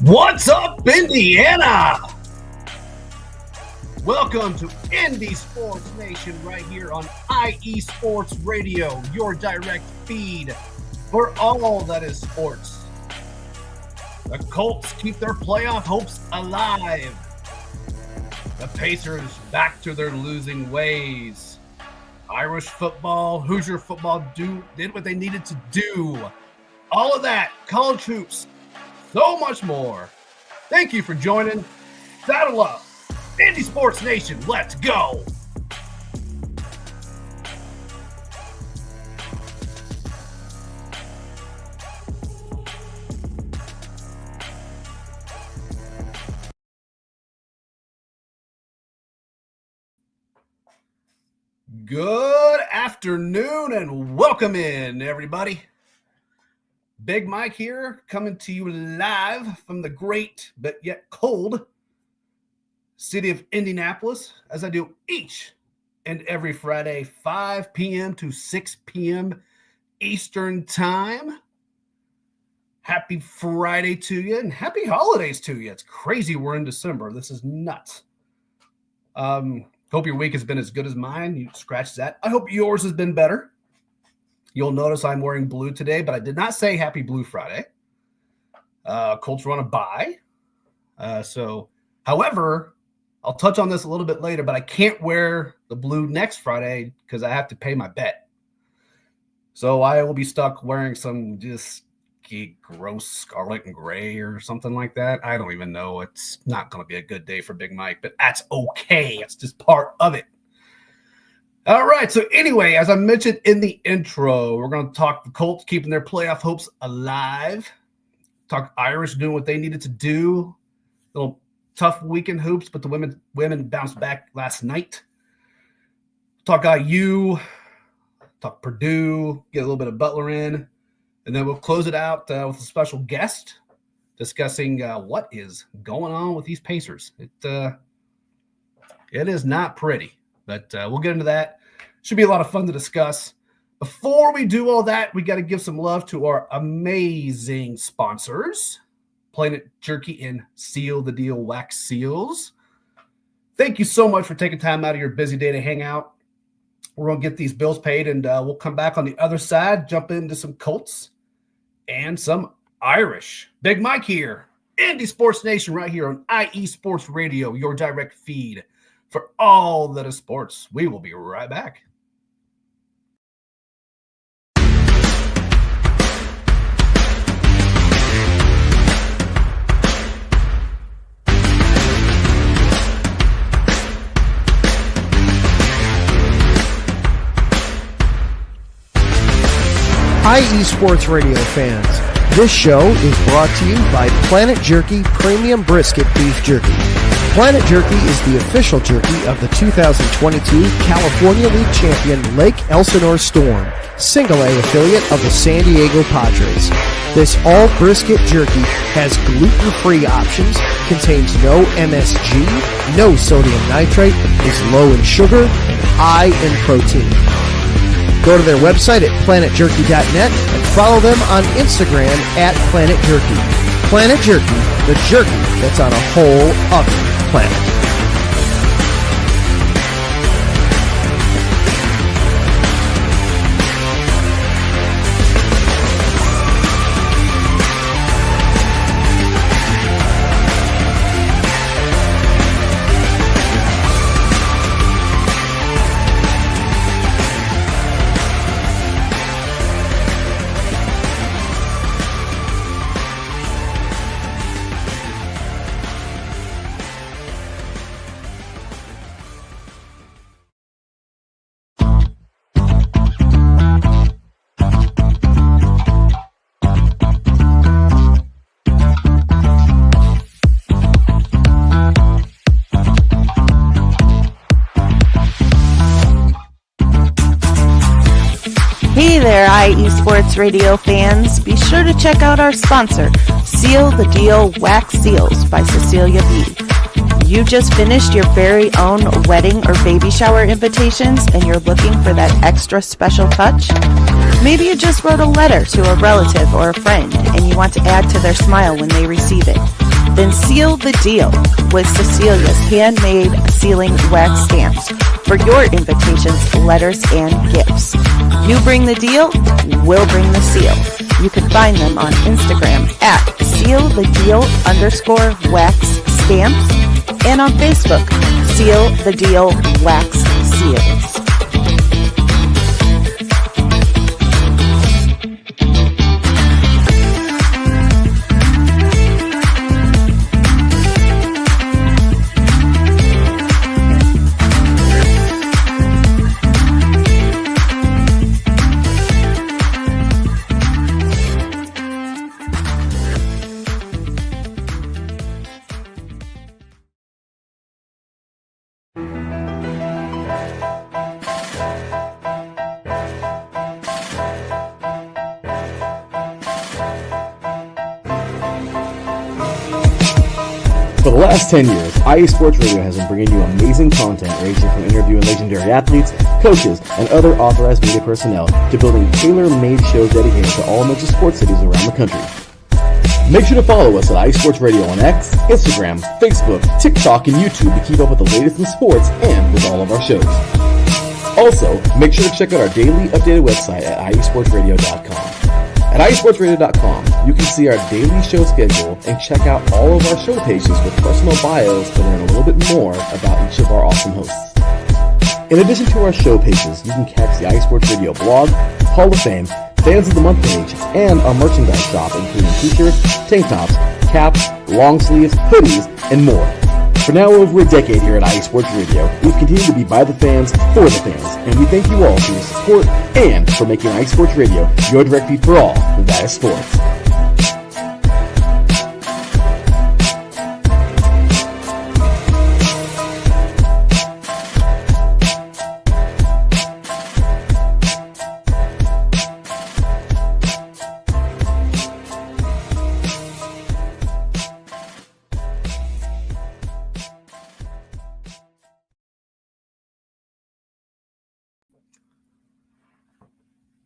What's up, Indiana? Welcome to Indy Sports Nation right here on IE Sports Radio, your direct feed for all that is sports. The Colts keep their playoff hopes alive. The Pacers back to their losing ways. Irish football, Hoosier football did what they needed to do. All of that, college hoops, so much more. Thank you for joining. Saddle up. Indy Sports Nation, let's go. Good afternoon and welcome in, everybody. Big Mike here, coming to you live from the great but yet cold city of Indianapolis, as I do each and every Friday, 5 p.m. to 6 p.m. Eastern Time. Happy Friday to you and happy holidays to you. It's crazy we're in December. This is nuts. Hope your week has been as good as mine. You scratch that. I hope yours has been better. You'll notice I'm wearing blue today, but I did not say Happy Blue Friday. Colts were on a bye. However, I'll touch on this a little bit later, but I can't wear the blue next Friday because I have to pay my bet. So I will be stuck wearing some just gross scarlet and gray or something like that. I don't even know. It's not going to be a good day for Big Mike, but that's okay. It's just part of it. All right, so anyway, as I mentioned in the intro, we're going to talk the Colts keeping their playoff hopes alive, talk Irish doing what they needed to do, a little tough weekend hoops, but the women bounced back last night, talk IU, talk Purdue, get a little bit of Butler in, and then we'll close it out with a special guest discussing what is going on with these Pacers. It is not pretty. But we'll get into that. Should be a lot of fun to discuss. Before we do all that, we got to give some love to our amazing sponsors, Planet Jerky and Seal the Deal Wax Seals. Thank you so much for taking time out of your busy day to hang out. We're going to get these bills paid, and we'll come back on the other side, jump into some Colts and some Irish. Big Mike here, Indy Sports Nation right here on IE Sports Radio, your direct feed for all that is sports. We will be right back. IE Sports Radio fans, this show is brought to you by Planet Jerky Premium Brisket Beef Jerky. Planet Jerky is the official jerky of the 2022 California League champion Lake Elsinore Storm, single-A affiliate of the San Diego Padres. This all-brisket jerky has gluten-free options, contains no MSG, no sodium nitrate, is low in sugar, and high in protein. Go to their website at planetjerky.net and follow them on Instagram at Planet Jerky. Planet Jerky, the jerky that's on a whole other planet. Hey there, IE Sports Radio fans. Be sure to check out our sponsor, Seal the Deal Wax Seals by Cecilia B. You just finished your very own wedding or baby shower invitations and you're looking for that extra special touch? Maybe you just wrote a letter to a relative or a friend and you want to add to their smile when they receive it. Then seal the deal with Cecilia's handmade sealing wax stamps for your invitations, letters, and gifts. You bring the deal, we'll bring the seal. You can find them on Instagram at sealthedeal_wax stamps and on Facebook, Seal the Deal Wax Seals. For the last 10 years, IE Sports Radio has been bringing you amazing content ranging from interviewing legendary athletes, coaches, and other authorized media personnel to building tailor-made shows dedicated to all major sports cities around the country. Make sure to follow us at IE Sports Radio on X, Instagram, Facebook, TikTok, and YouTube to keep up with the latest in sports and with all of our shows. Also, make sure to check out our daily updated website at iesportsradio.com. At iesportsradio.com, you can see our daily show schedule and check out all of our show pages with personal bios to learn a little bit more about each of our awesome hosts. In addition to our show pages, you can catch the iSports Radio blog, Hall of Fame, Fans of the Month page, and our merchandise shop including t-shirts, tank tops, caps, long sleeves, hoodies, and more. For now over a decade here at IE Sports Radio, we've continued to be by the fans, for the fans, and we thank you all for your support and for making IE Sports Radio your direct feed for all that is sports.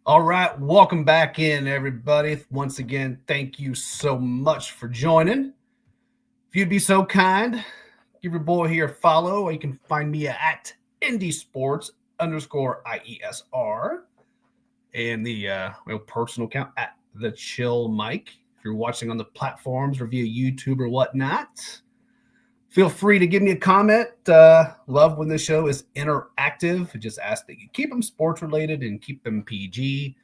All right, welcome back in, everybody. Once again, thank you so much for joining. If you'd be so kind, give your boy here a follow. Or you can find me at Indy Sports_IESR and the personal account at The Chill Mike. If you're watching on the platforms or via YouTube or whatnot, feel free to give me a comment. Love when this show is interactive. I just ask that you keep them sports related and keep them PG.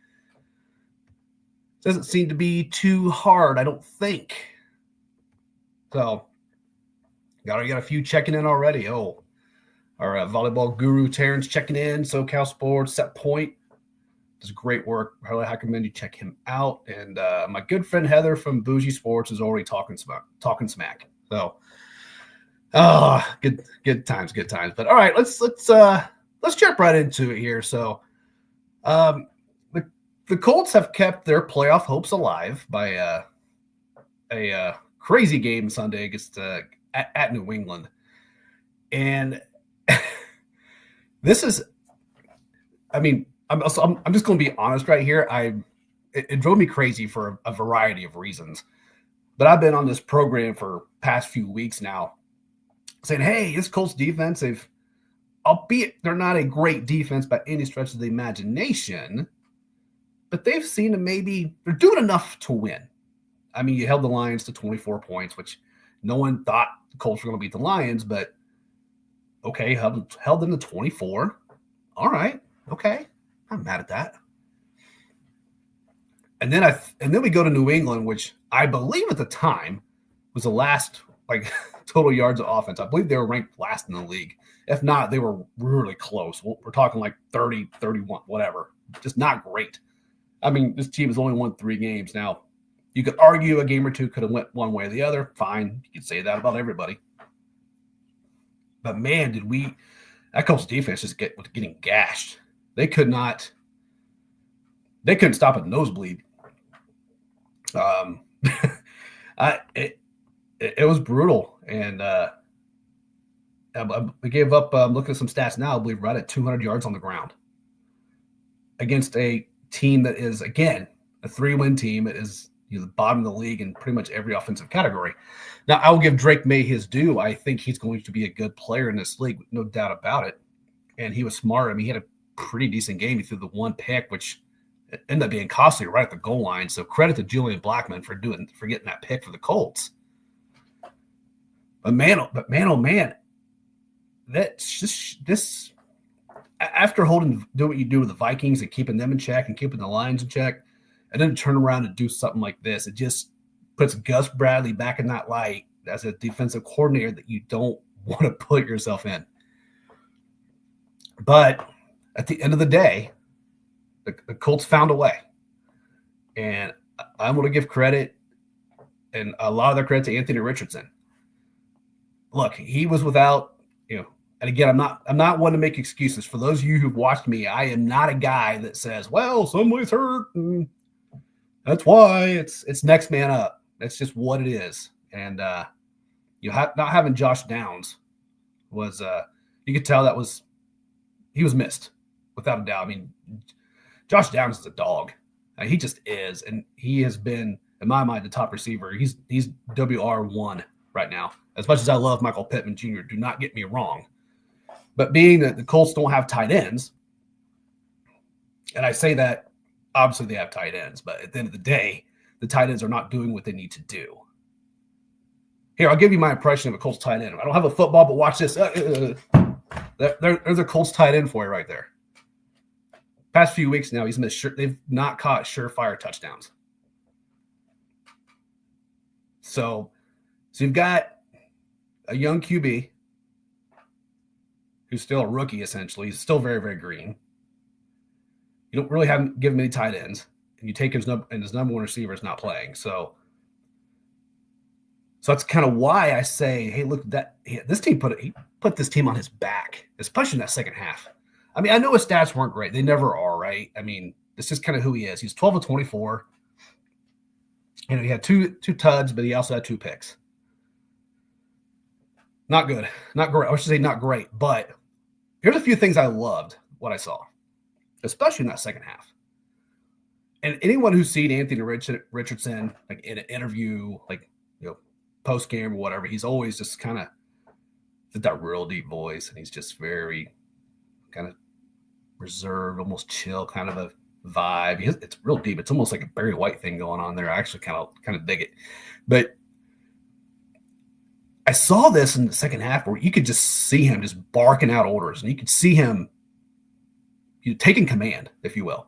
Doesn't seem to be too hard, I don't think. So, got a few checking in already. Oh, our volleyball guru Terrence checking in. SoCal Sports, Set Point. Does great work. Highly recommend you check him out. And my good friend Heather from Bougie Sports is already talking smack. So, good times. But all right, let's jump right into it here. So, the Colts have kept their playoff hopes alive by a crazy game Sunday against at New England, and this is, I mean, I'm just going to be honest right here. It drove me crazy for a variety of reasons, but I've been on this program for past few weeks now, saying, hey, this Colts defense, albeit they're not a great defense by any stretch of the imagination, but they've seen they're doing enough to win. I mean, you held the Lions to 24 points, which no one thought the Colts were going to beat the Lions, but okay, held them to 24. All right, okay, I'm mad at that. And then we go to New England, which I believe at the time was the last total yards of offense. I believe they were ranked last in the league. If not, they were really close. We're talking like 30, 31, whatever. Just not great. I mean, this team has only won 3 games. Now, you could argue a game or two could have went one way or the other. Fine. You could say that about everybody. But man, that Colts defense just getting gashed. They couldn't stop a nosebleed. It was brutal. And we gave up, looking at some stats now, I believe right at 200 yards on the ground against a team that is, again, a 3-win team. It is the bottom of the league in pretty much every offensive category. Now, I will give Drake May his due. I think he's going to be a good player in this league, no doubt about it. And he was smart. I mean, he had a pretty decent game. He threw the one pick, which ended up being costly right at the goal line. So credit to Julian Blackmon for getting that pick for the Colts. But man, oh man, that's just this. After doing what you do with the Vikings and keeping them in check and keeping the Lions in check, and then turn around and do something like this, it just puts Gus Bradley back in that light as a defensive coordinator that you don't want to put yourself in. But at the end of the day, the Colts found a way. And I'm going to give credit, and a lot of their credit, to Anthony Richardson. Look, he was without, and again, I'm not one to make excuses. For those of you who've watched me, I am not a guy that says, well, somebody's hurt, and that's why it's next man up. That's just what it is. And not having Josh Downs was you could tell he was missed without a doubt. I mean, Josh Downs is a dog. He just is, and he has been, in my mind, the top receiver. He's WR1 right now. As much as I love Michael Pittman Jr., do not get me wrong. But being that the Colts don't have tight ends, and I say that, obviously they have tight ends, but at the end of the day, the tight ends are not doing what they need to do. Here, I'll give you my impression of a Colts tight end. I don't have a football, but watch this. There's a Colts tight end for you right there. Past few weeks now, they've not caught surefire touchdowns. So you've got a young QB who's still a rookie, essentially. He's still very, very green. You don't really give him any tight ends, and you take his number one receiver is not playing. So that's kind of why I say, hey, look, this team he put this team on his back, especially in that second half. I mean, I know his stats weren't great. They never are, right? I mean, it's just kind of who he is. He's 12 of 24. He had two tuds, but he also had 2 picks. Not good. Not great. I should say not great. But here's a few things I loved what I saw, especially in that second half. And anyone who's seen Anthony Richardson, like in an interview, like, post game or whatever, he's always just kind of that real deep voice, and he's just very kind of reserved, almost chill kind of a vibe. It's real deep. It's almost like a Barry White thing going on there. I actually kind of dig it. But I saw this in the second half where you could just see him just barking out orders, and you could see him taking command, if you will,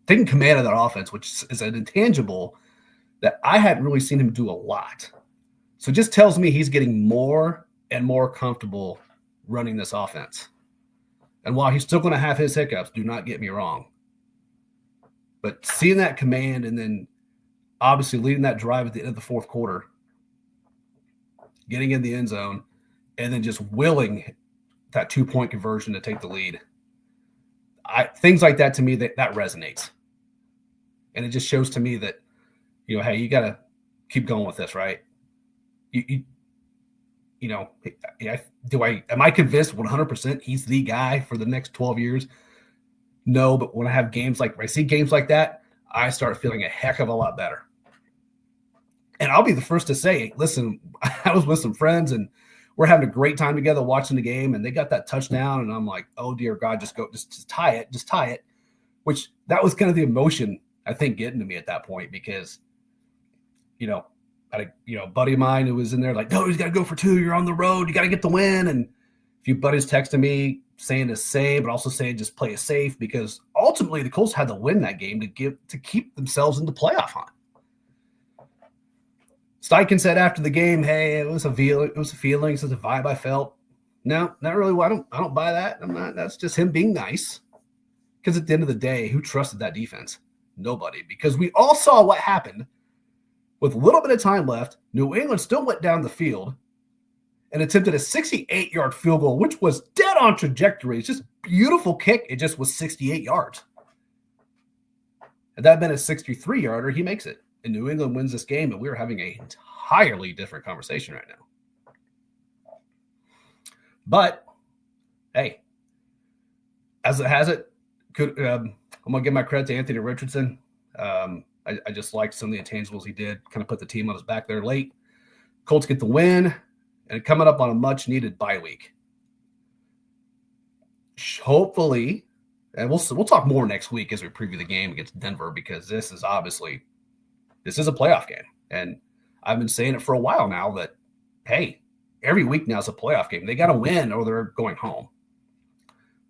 taking command of that offense, which is an intangible that I hadn't really seen him do a lot. So it just tells me he's getting more and more comfortable running this offense. And while he's still going to have his hiccups, do not get me wrong. But seeing that command and then obviously leading that drive at the end of the fourth quarter, getting in the end zone, and then just willing that 2-point conversion to take the lead. Things like that, to me, that resonates. And it just shows to me that, hey, you got to keep going with this, right? Am I convinced 100% he's the guy for the next 12 years? No, but when I see games like that, I start feeling a heck of a lot better. And I'll be the first to say, listen, I was with some friends and we're having a great time together watching the game, and they got that touchdown, and I'm like, oh dear God, just tie it. Which that was kind of the emotion, I think, getting to me at that point, because, a buddy of mine who was in there like, no, he's got to go for 2. You're on the road. You got to get the win. And a few buddies texted me saying to say, but also saying just play it safe, because ultimately the Colts had to win that game to keep themselves in the playoff hunt. Steichen said after the game, hey, it was a feeling, it was a vibe I felt. No, not really. I don't buy that. That's just him being nice. Because at the end of the day, who trusted that defense? Nobody. Because we all saw what happened. With a little bit of time left, New England still went down the field and attempted a 68-yard field goal, which was dead on trajectory. It's just a beautiful kick. It just was 68 yards. Had that been a 63-yarder, he makes it. And New England wins this game, and we're having an entirely different conversation right now. But, hey, as it has it, I'm going to give my credit to Anthony Richardson. I just liked some of the intangibles he did, kind of put the team on his back there late. Colts get the win, and coming up on a much-needed bye week. Hopefully, and we'll talk more next week as we preview the game against Denver, because this is a playoff game. And I've been saying it for a while now that, hey, every week now is a playoff game. They got to win or they're going home.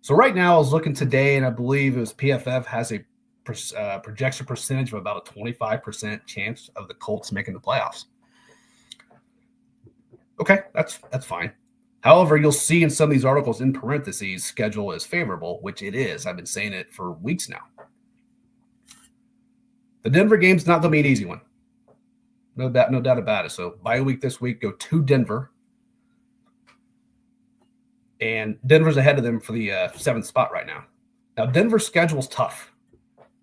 So right now I was looking today, and I believe it was PFF has a projection percentage of about a 25% chance of the Colts making the playoffs. Okay, that's fine. However, you'll see in some of these articles in parentheses, schedule is favorable, which it is. I've been saying it for weeks now. The Denver game's not going to be an easy one. No doubt about it. So bye week this week, go to Denver. And Denver's ahead of them for the 7th spot right now. Now, Denver's schedule's tough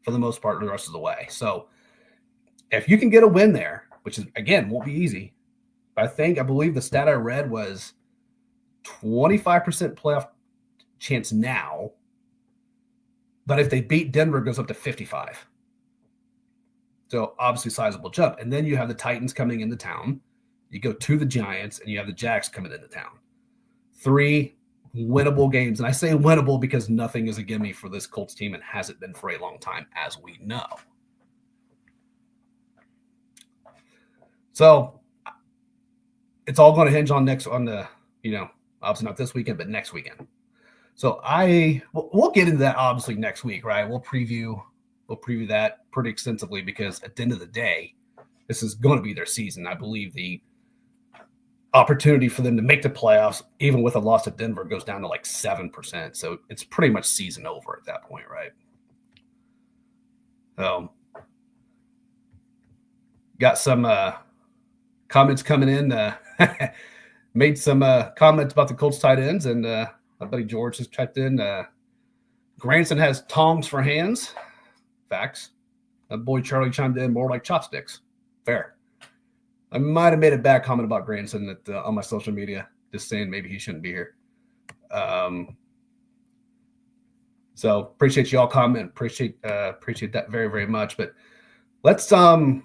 for the most part the rest of the way. So if you can get a win there, which is, again, won't be easy, but I believe the stat I read was 25% playoff chance now, but if they beat Denver, it goes up to 55. So obviously sizable jump. And then you have the Titans coming into town. You go to the Giants, and you have the Jags coming into town. 3 winnable games. And I say winnable because nothing is a gimme for this Colts team and hasn't been for a long time, as we know. So it's all going to hinge on obviously not this weekend, but next weekend. So we'll get into that obviously next week, right? We'll preview that pretty extensively, because at the end of the day, this is going to be their season. I believe the opportunity for them to make the playoffs, even with a loss to Denver, goes down to like 7%. So it's pretty much season over at that point, right? Got some comments coming in. Made some comments about the Colts tight ends, and my buddy George has checked in. Granson has tongs for hands. Facts. My boy Charlie chimed in, more like chopsticks. Fair. I might have made a bad comment about Granson on my social media, just saying maybe he shouldn't be here. So appreciate you all comment. Appreciate that very, very much. But let's we'll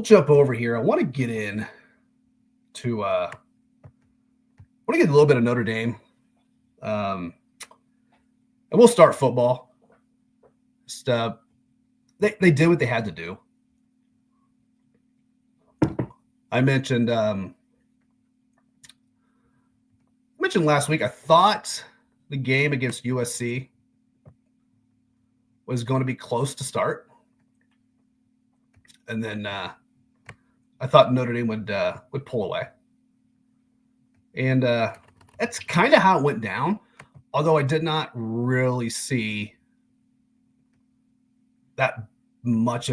jump over here. I want to get in to I want to get a little bit of Notre Dame. And we'll start football. Just, they did what they had to do. I mentioned last week, I thought the game against USC was going to be close to start. And then I thought Notre Dame would pull away. And that's kind of how it went down, although I did not really see that much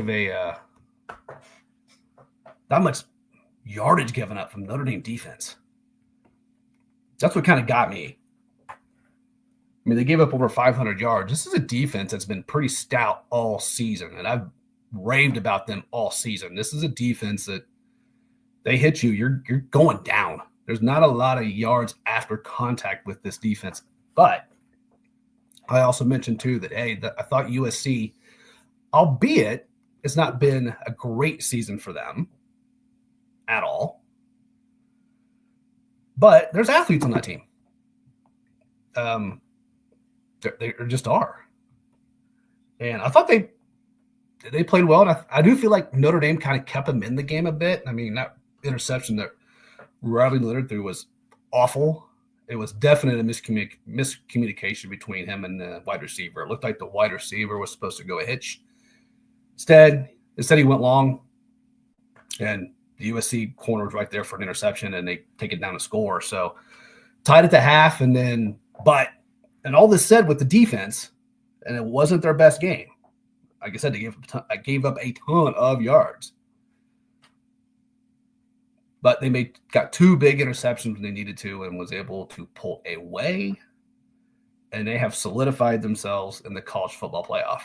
yardage given up from Notre Dame defense. That's what kind of got me. I mean, they gave up over 500 yards. This is a defense that's been pretty stout all season, and I've raved about them all season. This is a defense that they hit you, you're going down. There's not a lot of yards after contact with this defense. But I also mentioned, too, that, I thought USC, albeit it's not been a great season for them at all, but there's athletes on that team. They just are. And I thought they played well, and I do feel like Notre Dame kind of kept them in the game a bit. I mean, that interception that Riley Leonard threw was awful. It was definitely a miscommunication between him and the wide receiver. It looked like the wide receiver was supposed to go a hitch. Instead he went long, and the USC corner was right there for an interception, and they take it down to score. So tied at the half, and all this said with the defense, and it wasn't their best game. Like I said, I gave up a ton of yards. But they got 2 big interceptions when they needed to, and was able to pull away. And they have solidified themselves in the college football playoff.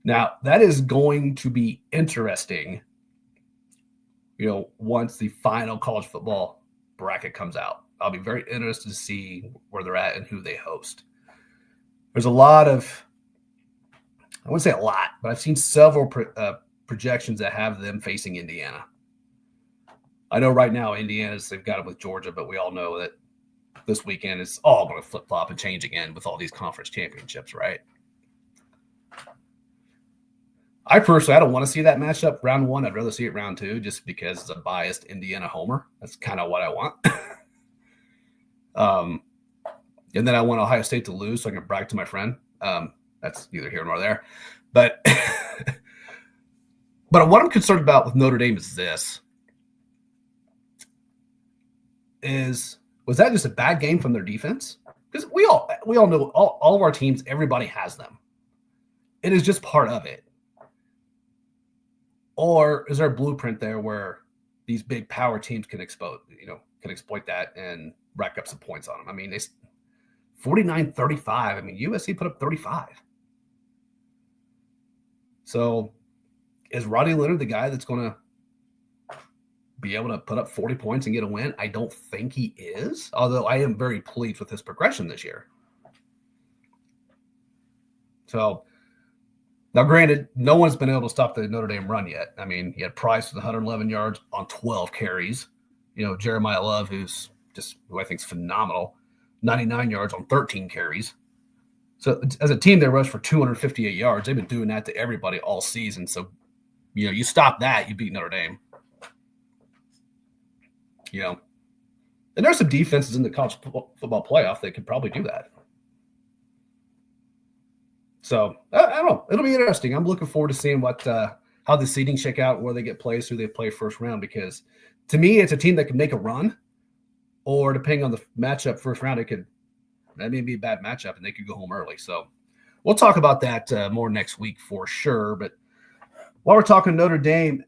Now, that is going to be interesting, once the final college football bracket comes out. I'll be very interested to see where they're at and who they host. There's a lot of I wouldn't say a lot, but I've seen several projections that have them facing Indiana. I know right now they've got it with Georgia, but we all know that this weekend is all going to flip-flop and change again with all these conference championships, right? I don't want to see that matchup round one. I'd rather see it round two just because it's a biased Indiana homer. That's kind of what I want. And then I want Ohio State to lose so I can brag to my friend. That's neither here nor there. But what I'm concerned about with Notre Dame is this. Was that just a bad game from their defense? Because we all know all of our teams, everybody has them. It is just part of it. Or is there a blueprint there where these big power teams can exploit that and rack up some points on them? I mean, 49-35. I mean, USC put up 35. So is Rodney Leonard the guy that's going to be able to put up 40 points and get a win? I don't think he is, although I am very pleased with his progression this year. So now, granted, no one's been able to stop the Notre Dame run yet. I mean, he had Price with 111 yards on 12 carries. Jeremiah Love, who I think is phenomenal, 99 yards on 13 carries. So as a team, they rushed for 258 yards. They've been doing that to everybody all season. So, you stop that, you beat Notre Dame. And there's some defenses in the college football playoff that could probably do that. So I don't know. It'll be interesting. I'm looking forward to seeing how the seeding shake out, where they get placed, who they play first round. Because to me, it's a team that can make a run, or depending on the matchup first round, that may be a bad matchup and they could go home early. So we'll talk about that more next week for sure. But while we're talking Notre Dame,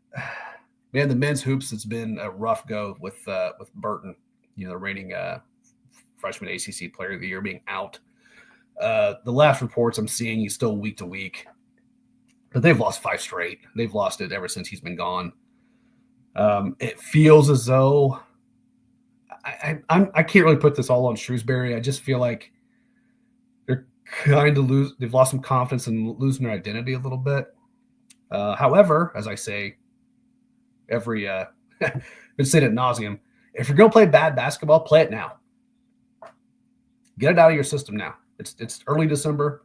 man, the men's hoops has been a rough go with Burton, the reigning freshman ACC player of the year, being out. The last reports I'm seeing, he's still week to week, but they've lost 5 straight. They've lost it ever since he's been gone. It feels as though I can't really put this all on Shrewsbury. I just feel like they're kind of they've lost some confidence and losing their identity a little bit. However, as I say, been saying it ad nauseum, if you're going to play bad basketball, play it now. Get it out of your system now. It's early December.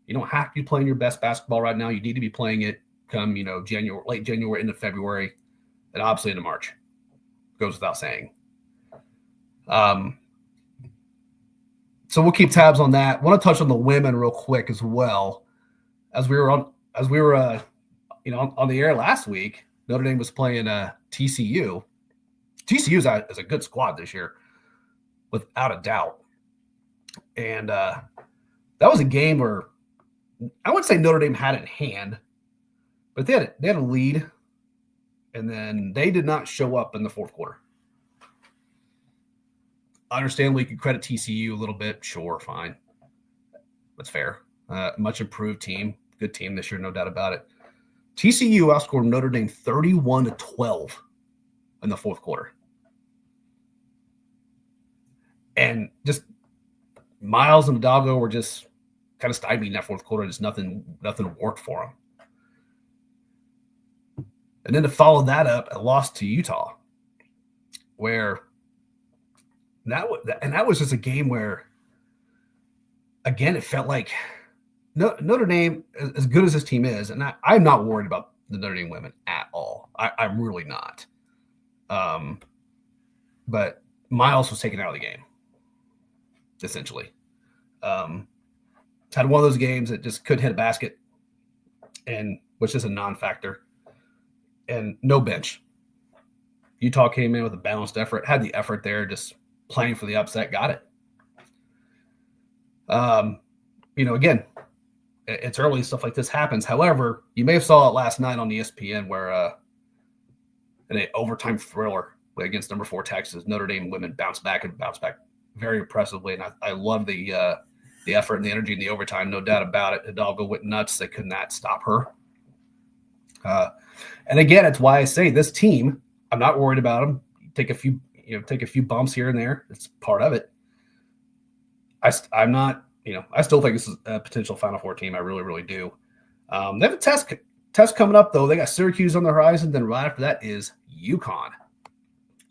You don't have to be playing your best basketball right now. You need to be playing it come, January, late January into February, and obviously into March. Goes without saying. So we'll keep tabs on that. I want to touch on the women real quick as well. As we were on the air last week, Notre Dame was playing TCU. TCU is a good squad this year, without a doubt. And that was a game where I wouldn't say Notre Dame had it in hand, but they had a lead, and then they did not show up in the fourth quarter. I understand we could credit TCU a little bit. Sure, fine. That's fair. Much improved team. Good team this year, no doubt about it. TCU outscored Notre Dame 31-12 in the fourth quarter. And just Miles and Hidalgo were just kind of stymied in that fourth quarter. Just nothing worked for them. And then to follow that up, a loss to Utah, where that was just a game where, again, it felt like Notre Dame, as good as this team is, and I'm not worried about the Notre Dame women at all. I'm really not. But Miles was taken out of the game, essentially. Had one of those games that just couldn't hit a basket, and which is a non-factor, and no bench. Utah came in with a balanced effort, had the effort there, just playing for the upset, got it. Again, it's early, stuff like this happens. However, you may have saw it last night on ESPN where in an overtime thriller against number 4 Texas, Notre Dame women bounced back very impressively. And I love the effort and the energy in the overtime, no doubt about it. Hidalgo went nuts. They could not stop her. And again, it's why I say this team, I'm not worried about them. Take a few bumps here and there. It's part of it. I'm not, I still think this is a potential Final Four team. I really, really do. They have a test coming up though. They got Syracuse on the horizon. Then right after that is UConn.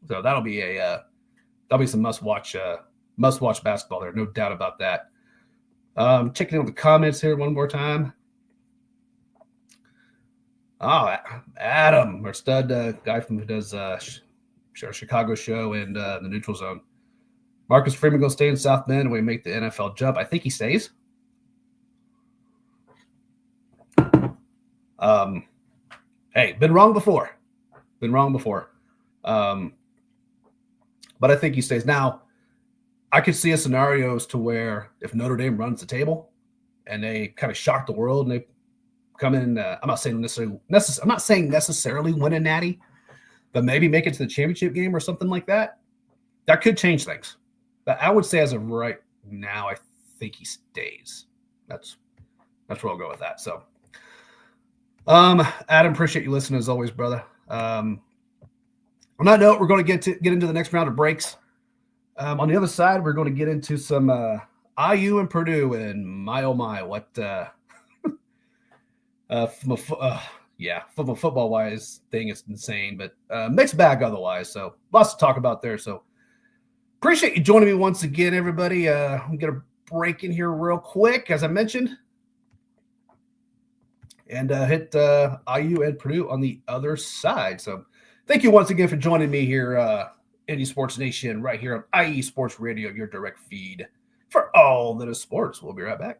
So that'll be some must watch basketball there. No doubt about that. Checking out the comments here one more time. Oh, Adam, our stud guy who does our Chicago show and the Neutral Zone. Marcus Freeman going to stay in South Bend and we make the NFL jump. I think he stays. Hey, been wrong before. But I think he stays. Now, I could see a scenarios to where if Notre Dame runs the table and they kind of shock the world and they come in, I'm not saying necessarily win a natty, but maybe make it to the championship game or something like that. That could change things. But I would say as of right now, I think he stays. That's where I'll go with that. So, Adam, appreciate you listening as always, brother. On that note, we're going to get into the next round of breaks. On the other side, we're going to get into some IU and Purdue, and my oh my, what football wise thing is insane, but mixed bag otherwise. So lots to talk about there. So appreciate you joining me once again, everybody. I'm gonna break in here real quick, as I mentioned, and hit IU and Purdue on the other side. So thank you once again for joining me here, Indy Sports Nation, right here on IE Sports Radio, your direct feed for all that is sports. We'll be right back.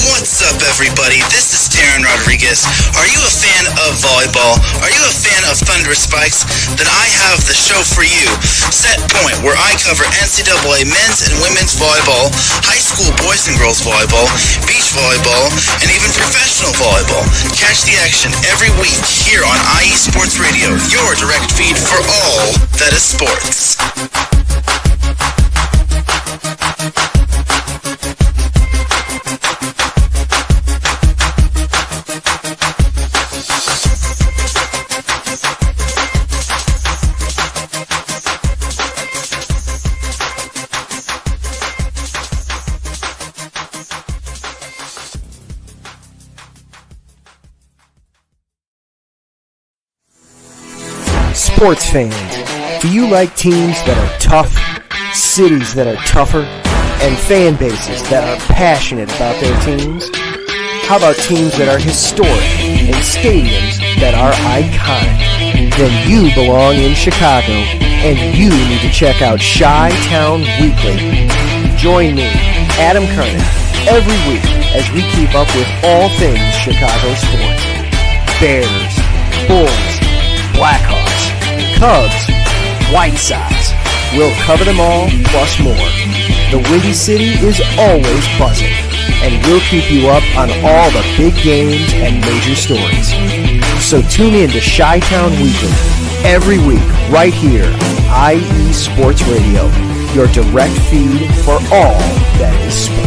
What's up, everybody? This is Taryn Rodriguez. Are you a fan of volleyball? Are you a fan of Thunderous Spikes? Then I have the show for you, Set Point, where I cover NCAA men's and women's volleyball, high school boys and girls volleyball, beach volleyball, and even professional volleyball. Catch the action every week here on IE Sports Radio, your direct feed for all that is sports. Sports fans, do you like teams that are tough, cities that are tougher, and fan bases that are passionate about their teams? How about teams that are historic and stadiums that are iconic? Then you belong in Chicago, and you need to check out Chi-Town Weekly. Join me, Adam Kernan, every week as we keep up with all things Chicago sports. Bears, Bulls, Blackhawks, Cubs, White Sox. We'll cover them all, plus more. The Windy City is always buzzing, and we'll keep you up on all the big games and major stories. So tune in to Chi-Town Weekly every week right here on IE Sports Radio, your direct feed for all that is sports.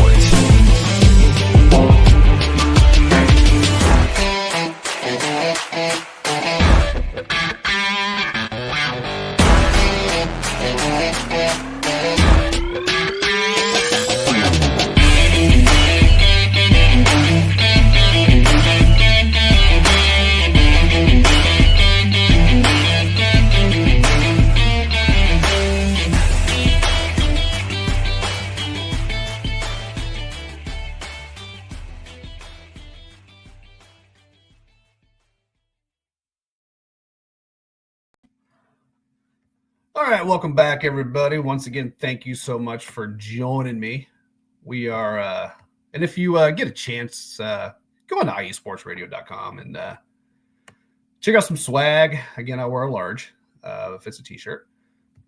All right, welcome back, everybody. Once again, thank you so much for joining me. We are, and if you get a chance, go on to iesportsradio.com and check out some swag. Again, I wear a large if it's a t-shirt.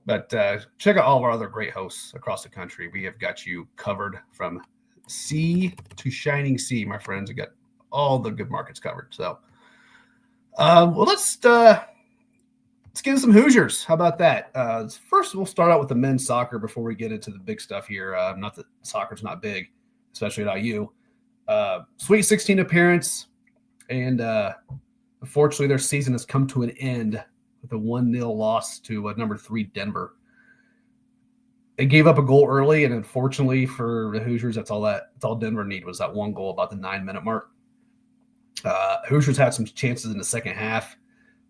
But check out all of our other great hosts across the country. We have got you covered from sea to shining sea, my friends. We got all the good markets covered. So, let's get into some Hoosiers. How about that? First, we'll start out with the men's soccer before we get into the big stuff here. Not that soccer's not big, especially at IU. Sweet 16 appearance. And unfortunately, their season has come to an end with a 1-0 loss to number 3 Denver. They gave up a goal early, and unfortunately for the Hoosiers, that's all Denver needed was that one goal about the 9-minute mark. Hoosiers had some chances in the second half.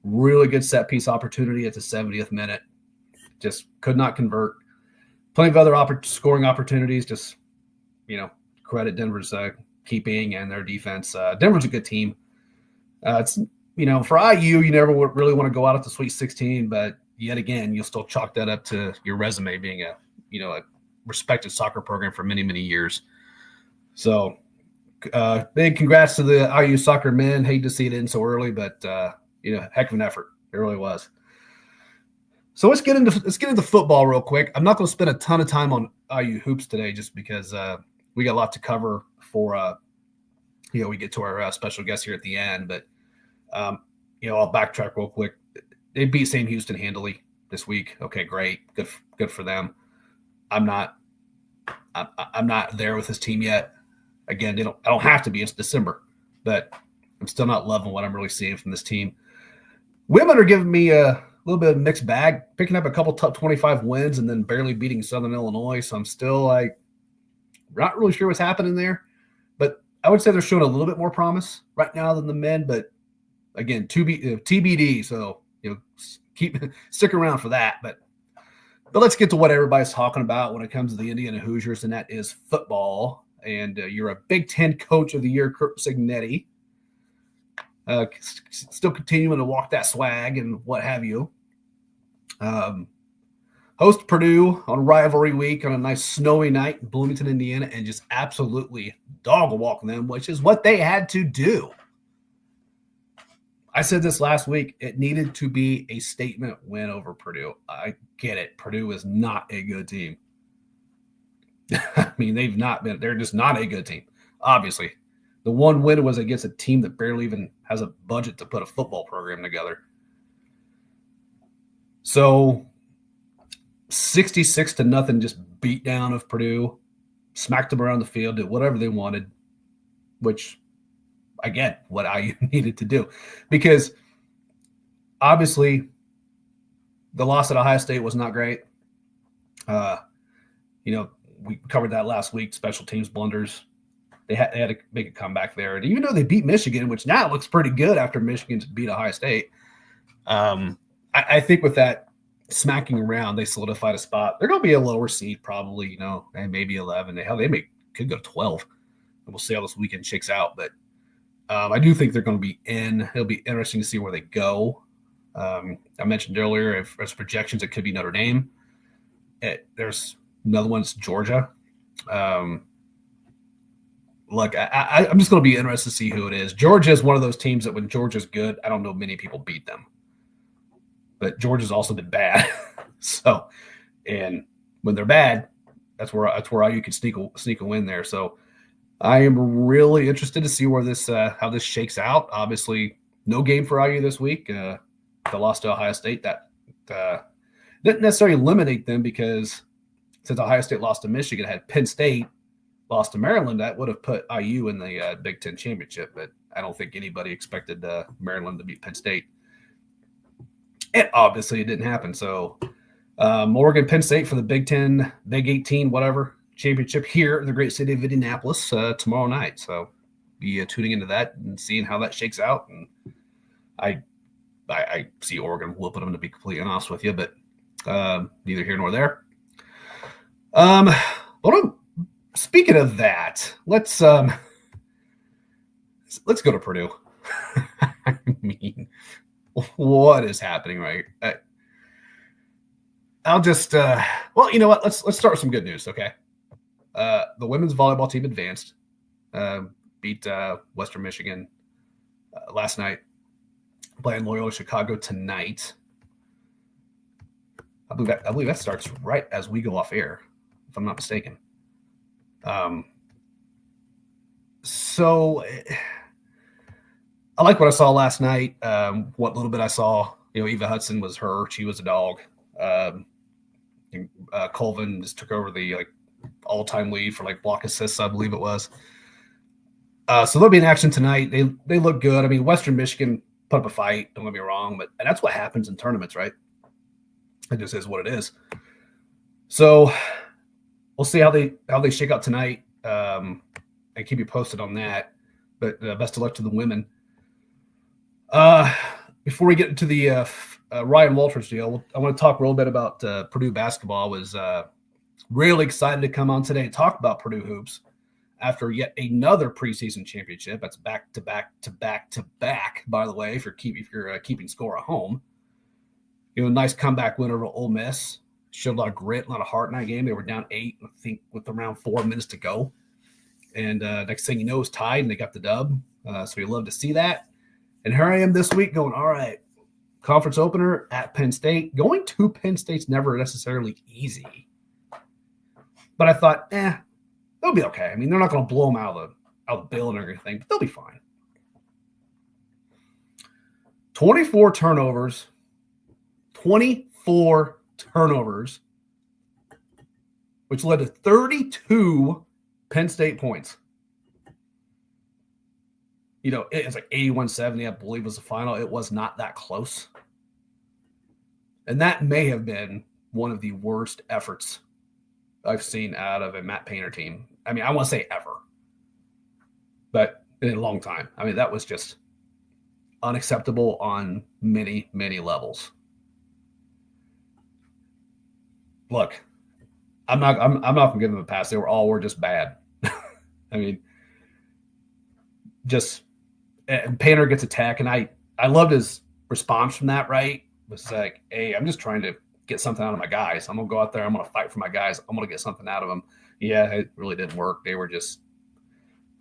Really good set piece opportunity at the 70th minute. Just could not convert. Plenty of other scoring opportunities. Just, credit Denver's keeping and their defense. Denver's a good team. It's for IU, you never really want to go out at the Sweet 16, but yet again, you'll still chalk that up to your resume being a respected soccer program for many, many years. So big congrats to the IU soccer men. Hate to see it in so early, but heck of an effort. It really was. So let's get into football real quick. I'm not going to spend a ton of time on IU hoops today, just because we got a lot to cover before we get to our special guest here at the end. But I'll backtrack real quick. They beat Sam Houston handily this week. Okay, great, good for them. I'm not there with this team yet. Again, I don't have to be. It's December, but I'm still not loving what I'm really seeing from this team. Women are giving me a little bit of a mixed bag, picking up a couple top 25 wins and then barely beating Southern Illinois. So I'm still not really sure what's happening there. But I would say they're showing a little bit more promise right now than the men. But again, TBD. So stick around for that. But let's get to what everybody's talking about when it comes to the Indiana Hoosiers, and that is football. And you're a Big Ten Coach of the Year, Kurt Cignetti. Still continuing to walk that swag and what have you. Host Purdue on rivalry week on a nice snowy night in Bloomington, Indiana, and just absolutely dog walk them, which is what they had to do. I said this last week. It needed to be a statement win over Purdue. I get it. Purdue is not a good team. I mean, they're just not a good team. Obviously, the one win was against a team that barely even has a budget to put a football program together. So 66-0 just beat down of Purdue, smacked them around the field, did whatever they wanted, which I get what IU needed to do, because obviously the loss at Ohio State was not great. We covered that last week, special teams blunders. They had to make a comeback there. And even though they beat Michigan, which now looks pretty good after Michigan beat Ohio State, I think with that smacking around, they solidified a spot. They're going to be a lower seed probably, and maybe 11. They could go to 12. And we'll see how this weekend shakes out. But I do think they're going to be in. It'll be interesting to see where they go. I mentioned earlier, if there's projections, it could be Notre Dame. There's another one's Georgia. Look, I'm just going to be interested to see who it is. Georgia is one of those teams that when Georgia's good, I don't know many people beat them. But Georgia's also been bad. So, and when they're bad, that's where IU can sneak a win there. So, I am really interested to see where how this shakes out. Obviously, no game for IU this week. The loss to Ohio State that didn't necessarily eliminate them, because since Ohio State lost to Michigan, had Penn State lost to Maryland, that would have put IU in the Big Ten championship. But I don't think anybody expected Maryland to beat Penn State. And obviously it didn't happen. So Oregon, Penn State for the Big 10, Big 18, whatever, championship here in the great city of Indianapolis tomorrow night. So be tuning into that and seeing how that shakes out. And I see Oregon whooping them, to be completely honest with you, but neither here nor there. Speaking of that, let's go to Purdue. I mean, what is happening, right? I'll just you know what? Let's start with some good news, okay? The women's volleyball team advanced, beat Western Michigan last night, playing Loyola Chicago tonight. I believe that starts right as we go off air, if I'm not mistaken. So I like what I saw last night. What little bit I saw, Eva Hudson was hurt. She was a dog. Colvin just took over the all-time lead for block assists, I believe it was. So they'll be in action tonight. They look good. I mean, Western Michigan put up a fight. Don't get me wrong, and that's what happens in tournaments, right? It just is what it is. So we'll see how they shake out tonight, and keep you posted on that. But best of luck to the women. Before we get into the Ryan Walters deal, I want to talk a little bit about Purdue basketball. I was really excited to come on today and talk about Purdue hoops after yet another preseason championship. That's back to back to back to back. By the way, if you're keeping score at home, nice comeback win over Ole Miss. Showed a lot of grit, a lot of heart in that game. They were down 8, I think, with around 4 minutes to go. And next thing you know, it's tied, and they got the dub. So you love to see that. And here I am this week going, all right, conference opener at Penn State. Going to Penn State's never necessarily easy. But I thought, they'll be okay. I mean, they're not going to blow them out of the building or anything, but they'll be fine. 24 turnovers. 24 turnovers, which led to 32 Penn State points. It's like 81-70, I believe, was the final. It was not that close. And that may have been one of the worst efforts I've seen out of a Matt Painter team. I mean, I won't say ever, but in a long time. I mean, that was just unacceptable on many, many levels. Look, I'm not gonna give them a pass. They were just bad. I mean, and Painter gets attacked, and I loved his response from that. Right, it was like, hey, I'm just trying to get something out of my guys. I'm gonna go out there. I'm gonna fight for my guys. I'm gonna get something out of them. Yeah, it really didn't work. They were just,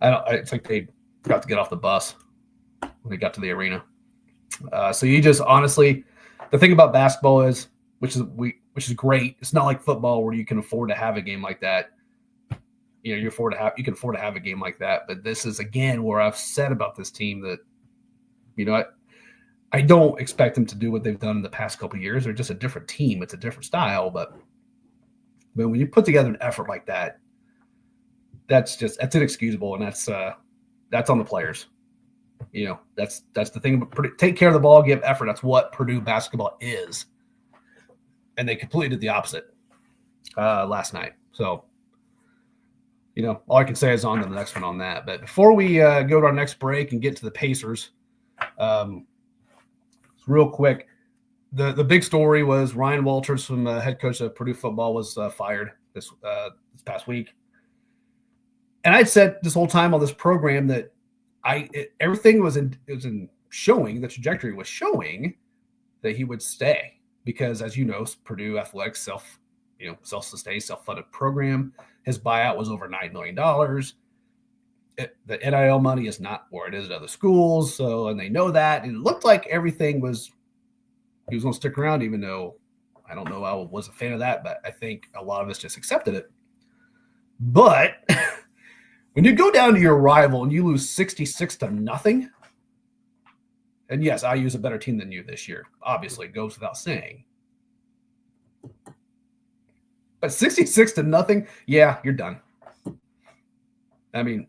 it's like they forgot to get off the bus when they got to the arena. So you just honestly, the thing about basketball is, which is great. It's not like football where you can afford to have a game like that. You can afford to have a game like that. But this is, again, where I've said about this team that, I don't expect them to do what they've done in the past couple of years. They're just a different team. It's a different style. But when you put together an effort like that, that's inexcusable, and that's on the players. That's the thing. Take care of the ball, give effort. That's what Purdue basketball is. And they completely did the opposite last night. So, all I can say is on to the next one on that. But before we go to our next break and get to the Pacers, real quick, the big story was Ryan Walters, from head coach of Purdue football, was fired this past week. And I'd said this whole time on this program that everything was in showing, the trajectory was showing that he would stay. Because, as you know, Purdue Athletics self-sustained, self-funded program. His buyout was over $9 million. The NIL money is not where it is at other schools, and they know that. And it looked like everything was, he was going to stick around, even though I don't know, I was a fan of that, but I think a lot of us just accepted it. But when you go down to your rival and you lose 66-0. And yes, IU's a better team than you this year. Obviously, it goes without saying. But 66-0, yeah, you're done. I mean,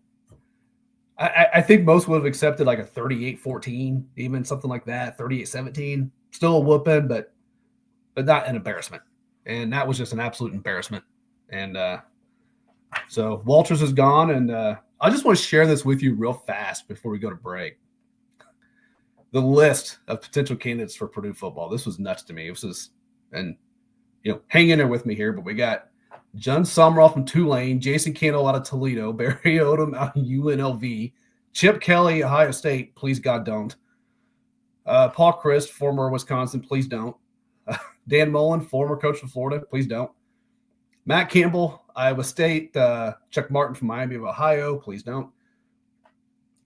I think most would have accepted like a 38-14, even something like that, 38-17. Still a whooping, but not an embarrassment. And that was just an absolute embarrassment. And so Walters is gone, and I just want to share this with you real fast before we go to break. The list of potential candidates for Purdue football. This was nuts to me. Hang in there with me here, but we got John Sumrall from Tulane, Jason Candle out of Toledo, Barry Odom out of UNLV, Chip Kelly, Ohio State, please God don't. Paul Christ, former Wisconsin, please don't. Dan Mullen, former coach of Florida, please don't. Matt Campbell, Iowa State, Chuck Martin from Miami of Ohio, please don't.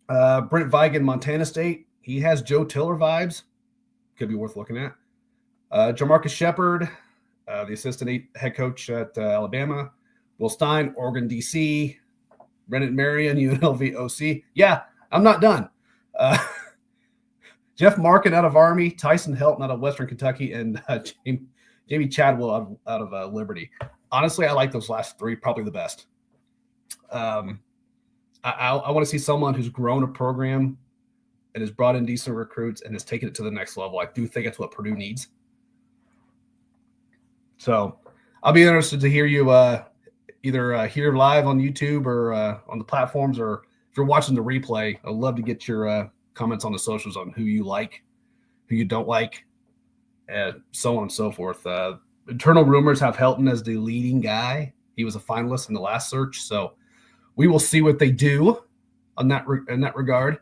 Brent Vigen, Montana State. He has Joe Tiller vibes. Could be worth looking at. Jamarcus Shepard, the assistant head coach at Alabama. Will Stein, Oregon, D.C. Brennan Marion, UNLV, OC. Yeah, I'm not done. Jeff Markin out of Army. Tyson Helton out of Western Kentucky. And Jamie Chadwell out of Liberty. Honestly, I like those last three probably the best. I want to see someone who's grown a program and has brought in decent recruits and has taken it to the next level. I do think that's what Purdue needs. So I'll be interested to hear you either here live on YouTube or on the platforms, or if you're watching the replay, I'd love to get your comments on the socials on who you like, who you don't like, and so on and so forth. Internal rumors have Helton as the leading guy. He was a finalist in the last search, so we will see what they do on that in that regard.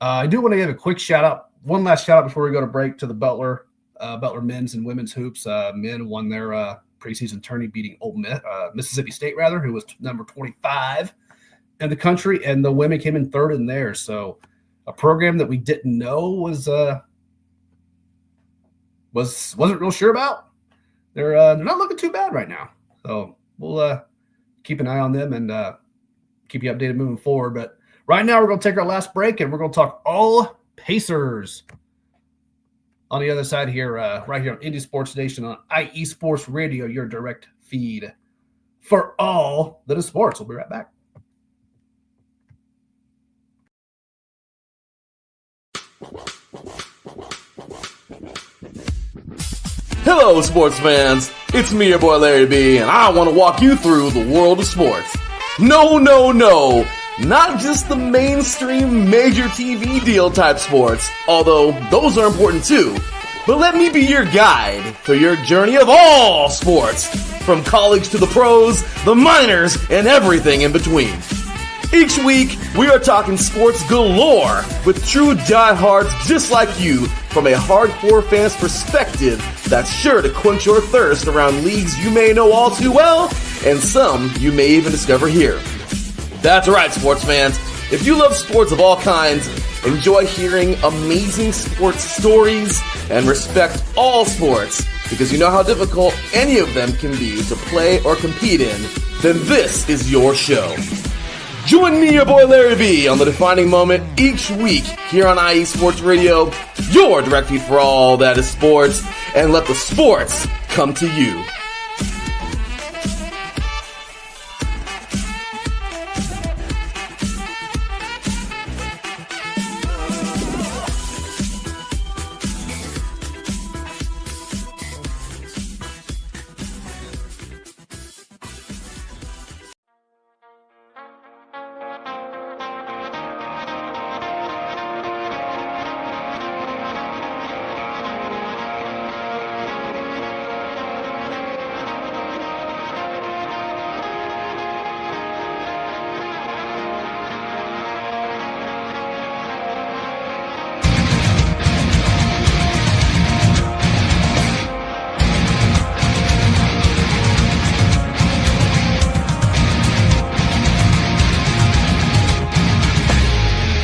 I do want to give a quick shout out, one last shout out before we go to break, to the Butler men's and women's hoops. Men won their preseason tourney, beating Mississippi State, who was number 25 in the country, and the women came in third in there. So a program that we didn't know wasn't real sure about. They're not looking too bad right now. So we'll keep an eye on them and keep you updated moving forward. But right now we're going to take our last break, and we're going to talk all Pacers on the other side here, right here on Indy Sports Station on IE Sports Radio, your direct feed for all that is sports. We'll be right back. Hello, sports fans. It's me, your boy Larry B, and I want to walk you through the world of sports. No, not just the mainstream major TV deal type sports, although those are important too. But let me be your guide through your journey of all sports, from college to the pros, the minors, and everything in between. Each week, we are talking sports galore with true diehards just like you, from a hardcore fan's perspective that's sure to quench your thirst around leagues you may know all too well, and some you may even discover here. That's right, sports fans. If you love sports of all kinds, enjoy hearing amazing sports stories, and respect all sports because you know how difficult any of them can be to play or compete in, then this is your show. Join me, your boy Larry B, on the defining moment each week here on IE Sports Radio, your direct feed for all that is sports, and let the sports come to you.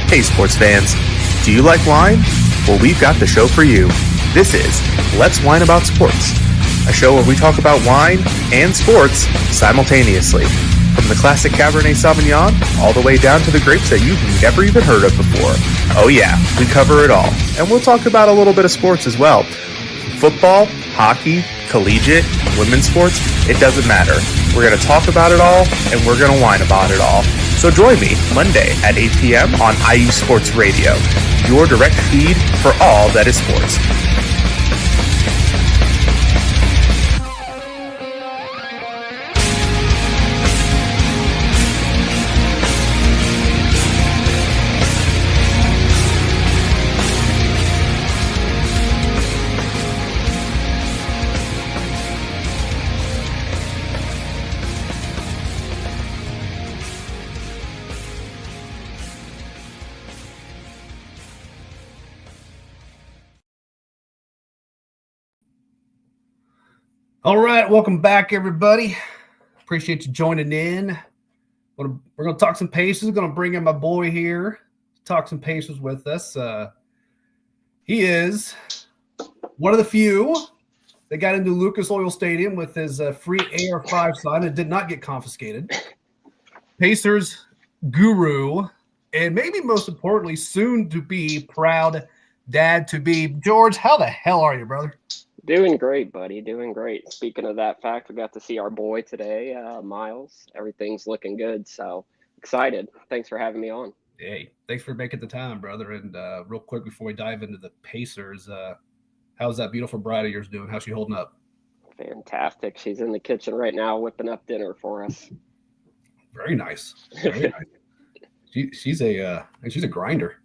Hey sports fans, do you like wine? Well, we've got the show for you. This is Let's Wine About Sports, a show where we talk about wine and sports simultaneously. From the classic Cabernet Sauvignon all the way down to the grapes that you've never even heard of before. Oh yeah, we cover it all. And we'll talk about a little bit of sports as well. Football, hockey, collegiate, women's sports, it doesn't matter. We're going to talk about it all, and we're going to whine about it all. So join me Monday at 8 p.m. on IU Sports Radio, your direct feed for all that is sports. All right, welcome back, everybody. Appreciate you joining in. We're going to talk some Pacers. We're going to bring in my boy here to talk some Pacers with us. He is one of the few that got into Lucas Oil Stadium with his free AR-5 sign and did not get confiscated. Pacers guru, and maybe most importantly, soon to be proud dad to be. George, how the hell are you, brother? Doing great, buddy. Doing great. Speaking of that fact, we got to see our boy today, Miles. Everything's looking good. So Excited. Thanks for having me on. Hey, thanks for making the time, brother. And real quick before we dive into the Pacers, how's that beautiful bride of yours doing? How's she holding up? Fantastic. She's in the kitchen right now whipping up dinner for us. Very nice. Very nice. She's a grinder.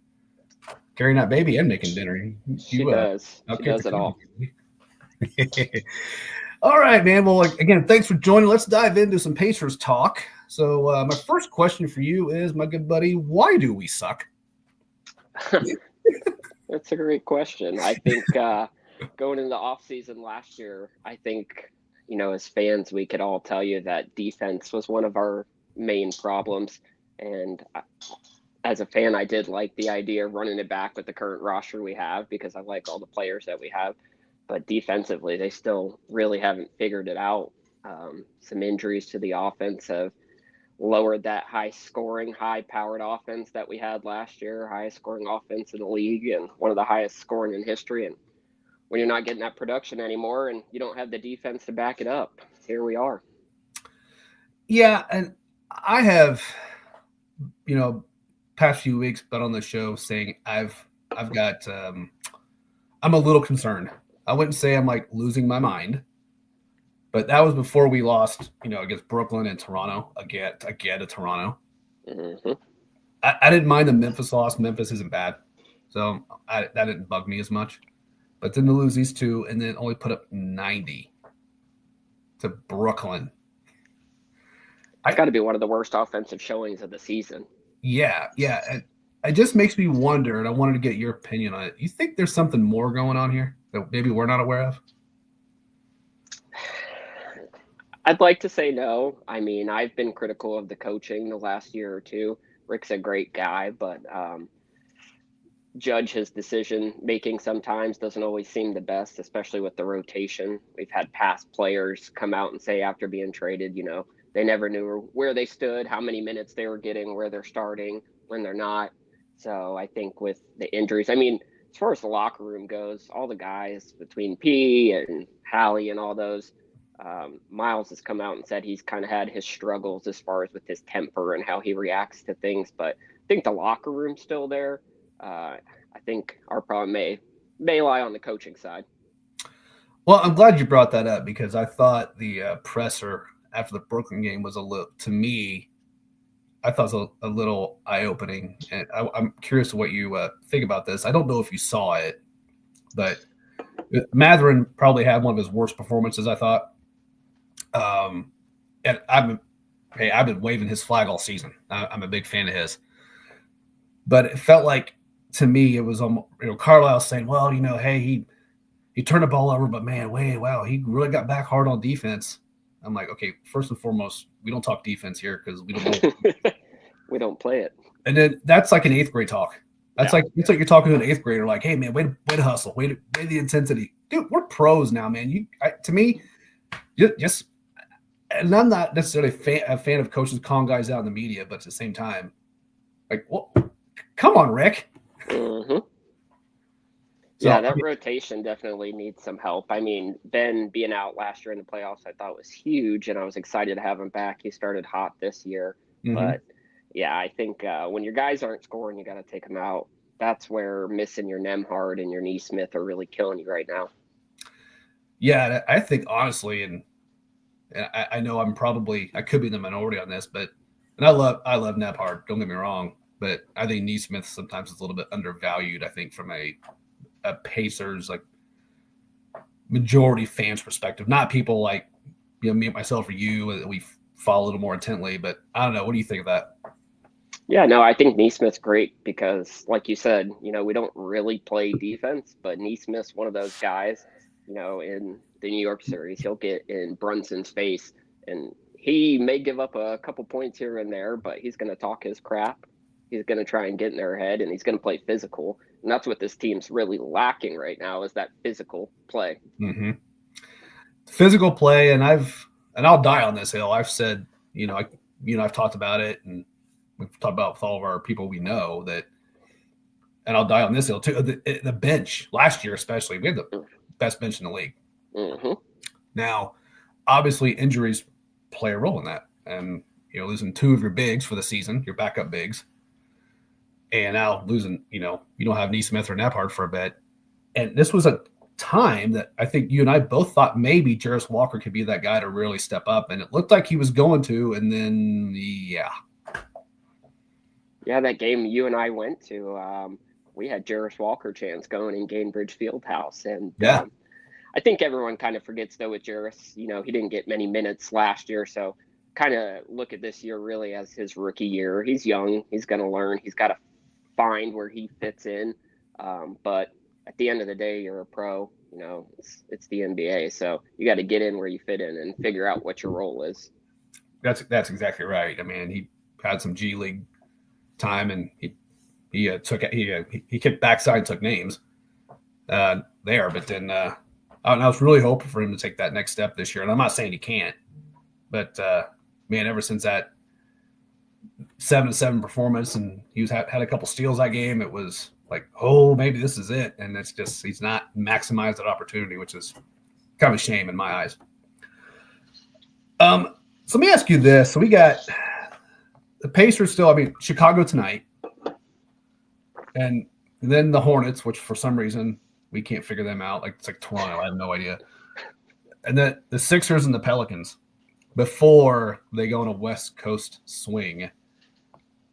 Carrying that baby and making dinner. She does. She does it all. All right, man. Well, again, thanks for joining. Let's dive into some Pacers talk. So my first question for you is, my good buddy, why do we suck? That's a great question. I think going into the offseason last year, I think, as fans, we could all tell you that defense was one of our main problems. And as a fan, I did like the idea of running it back with the current roster we have because I like all the players that we have. But defensively, they still really haven't figured it out. Some injuries to the offense have lowered that high-scoring, high-powered offense that we had last year, highest-scoring offense in the league and one of the highest scoring in history. And when you're not getting that production anymore and you don't have the defense to back it up, here we are. Yeah, and I have, past few weeks been on the show saying I'm a little concerned. I wouldn't say I'm like losing my mind, but that was before we lost, against Brooklyn and Toronto again to Toronto. Mm-hmm. I didn't mind the Memphis loss. Memphis isn't bad, so that didn't bug me as much. But then to lose these two and then only put up 90 to Brooklyn. It's got to be one of the worst offensive showings of the season. Yeah. It just makes me wonder, and I wanted to get your opinion on it. You think there's something more going on here that maybe we're not aware of? I'd like to say no. I mean, I've been critical of the coaching the last year or two. Rick's a great guy, but judge his decision making sometimes doesn't always seem the best, especially with the rotation. We've had past players come out and say after being traded, they never knew where they stood, how many minutes they were getting, where they're starting, when they're not. So I think with the injuries, I mean, as far as the locker room goes, all the guys between P and Hallie and all those, Miles has come out and said he's kind of had his struggles as far as with his temper and how he reacts to things. But I think the locker room's still there. I think our problem may lie on the coaching side. Well, I'm glad you brought that up because I thought the presser after the Brooklyn game was I thought it was a little eye-opening. And I'm curious what you think about this. I don't know if you saw it, but Mathurin probably had one of his worst performances, I thought. And I've been waving his flag all season. I'm a big fan of his. But it felt like, to me, it was Carlisle saying, well, hey, he turned the ball over, but man, wow, he really got back hard on defense. I'm like, okay, first and foremost, we don't talk defense here because we don't know. We don't play it. And then that's like an eighth grade talk. It's like you're talking to an eighth grader, like, hey man, way to hustle, way the intensity, dude. We're pros now, man. To me, just, and I'm not necessarily a fan of coaches calling guys out in the media, but at the same time, like, well, come on, Rick. Mm-hmm. Yeah, that rotation definitely needs some help. I mean, Ben being out last year in the playoffs, I thought was huge, and I was excited to have him back. He started hot this year. Mm-hmm. But, yeah, I think when your guys aren't scoring, you got to take them out. That's where missing your Nembhard and your Neesmith are really killing you right now. Yeah, I think, honestly, and I know I could be the minority on this, but I love Nembhard, don't get me wrong, but I think Neesmith sometimes is a little bit undervalued, I think, from a Pacers like majority fans perspective, not people like me, myself, or you. We follow a little more intently, but I don't know. What do you think of that? Yeah, no, I think Neesmith's great because, like you said, we don't really play defense, but Neesmith's one of those guys. In the New York series, he'll get in Brunson's face, and he may give up a couple points here and there, but he's going to talk his crap. He's going to try and get in their head, and he's going to play physical. And that's what this team's really lacking right now is that physical play. Mm-hmm. Physical play, and I'll die on this hill. I've said, I've talked about it, and we've talked about with all of our people we know that, and I'll die on this hill too. The bench last year, especially, we had the best bench in the league. Mm-hmm. Now, obviously, injuries play a role in that, and You're losing 2 of your bigs for the season, your backup bigs. And now losing, you don't have Neesmith or Nebhard for a bit. And this was a time that I think you and I both thought maybe Jarris Walker could be that guy to really step up. And it looked like he was going to. And then, yeah, that game you and I went to, we had Jarris Walker chance going in Gainbridge Fieldhouse. And I think everyone kind of forgets, though, with Jarris, he didn't get many minutes last year. So kind of look at this year really as his rookie year. He's young. He's going to learn. He's got to find where he fits in. But at the end of the day, you're a pro. It's the NBA. So you got to get in where you fit in and figure out what your role is. That's exactly right. I mean, he had some G League time, and he kicked backside and took names there. But then I was really hoping for him to take that next step this year. And I'm not saying he can't, but man, ever since that 7-7 performance, and he had a couple steals that game, it was like, oh, maybe this is it. And it's just he's not maximized that opportunity, which is kind of a shame in my eyes. So let me ask you this. So we got the Pacers still, Chicago tonight. And then the Hornets, which for some reason we can't figure them out. Like it's like Toronto. I have no idea. And then the Sixers and the Pelicans before they go on a West Coast swing,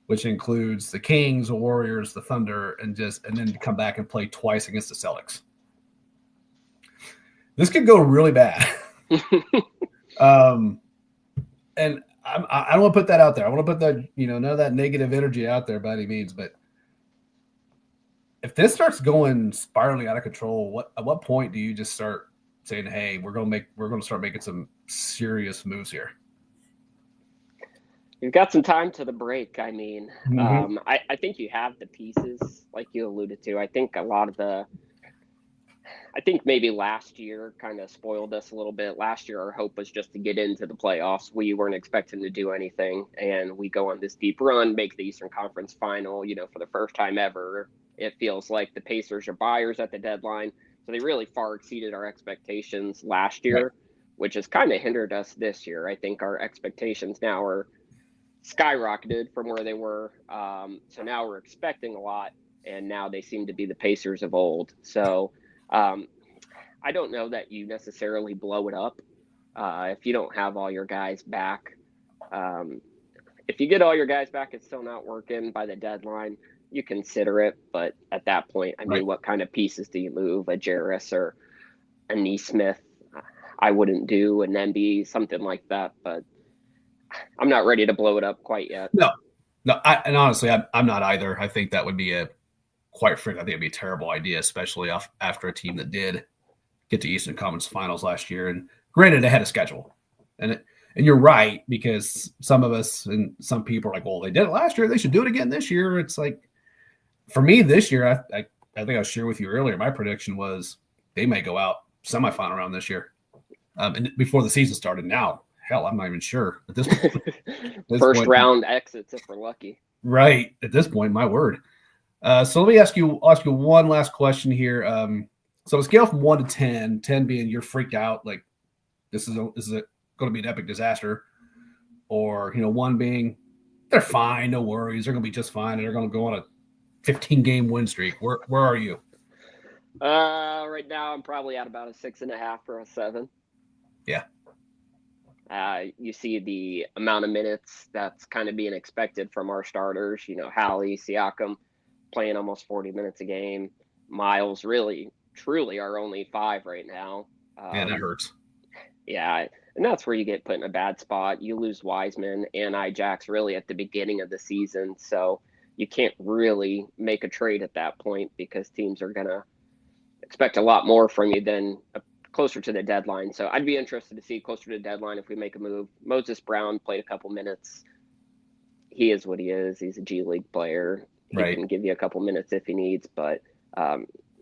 which includes the Kings, the Warriors, the Thunder, and then come back and play twice against the Celtics. This could go really bad. And I don't want to put that out there. I want to put that, none of that negative energy out there by any means. But if this starts going spiraling out of control, at what point do you just start saying, "Hey, we're going to start making some serious moves here"? You've got some time to the break. I mean, I think you have the pieces, like you alluded to. I think maybe last year kind of spoiled us a little bit. Last year, our hope was just to get into the playoffs. We weren't expecting to do anything, and we go on this deep run, make the Eastern Conference Final, for the first time ever. It feels like the Pacers are buyers at the deadline. So they really far exceeded our expectations last year, which has kind of hindered us this year. I think our expectations now are skyrocketed from where they were. So now we're expecting a lot, and now they seem to be the Pacers of old. So I don't know that you necessarily blow it up if you don't have all your guys back. If you get all your guys back, it's still not working by the deadline. You consider it, but at that point, what kind of pieces do you move? A Jarris or a Neesmith, I wouldn't do an Embiid, something like that. But I'm not ready to blow it up quite yet. No. And honestly, I'm not either. I think that would be quite frankly, I think it'd be a terrible idea, especially after a team that did get to Eastern Conference Finals last year, and granted, ahead of schedule. And you're right, because some of us and some people are like, well, they did it last year, they should do it again this year. It's like, for me this year, I think I was sharing with you earlier, my prediction was they may go out semifinal round this year, and before the season started. Now, hell, I'm not even sure at this point. First round exits if we're lucky. Right. At this point, my word. So let me ask you one last question here. So a scale from 1 to 10, 10 being you're freaked out, like this is going to be an epic disaster, or 1 being they're fine, no worries, they're going to be just fine, and they're going to go on a 15-game win streak. Where are you? Right now, I'm probably at about a 6.5 or a 7. Yeah. You see the amount of minutes that's kind of being expected from our starters. Hallie, Siakam playing almost 40 minutes a game. Miles, really, truly our only 5 right now. Yeah, that hurts. Yeah, and that's where you get put in a bad spot. You lose Wiseman and Ijax really at the beginning of the season, so you can't really make a trade at that point because teams are going to expect a lot more from you than closer to the deadline. So I'd be interested to see closer to the deadline if we make a move. Moses Brown played a couple minutes. He is what he is. He's a G League player. He can give you a couple minutes if he needs, but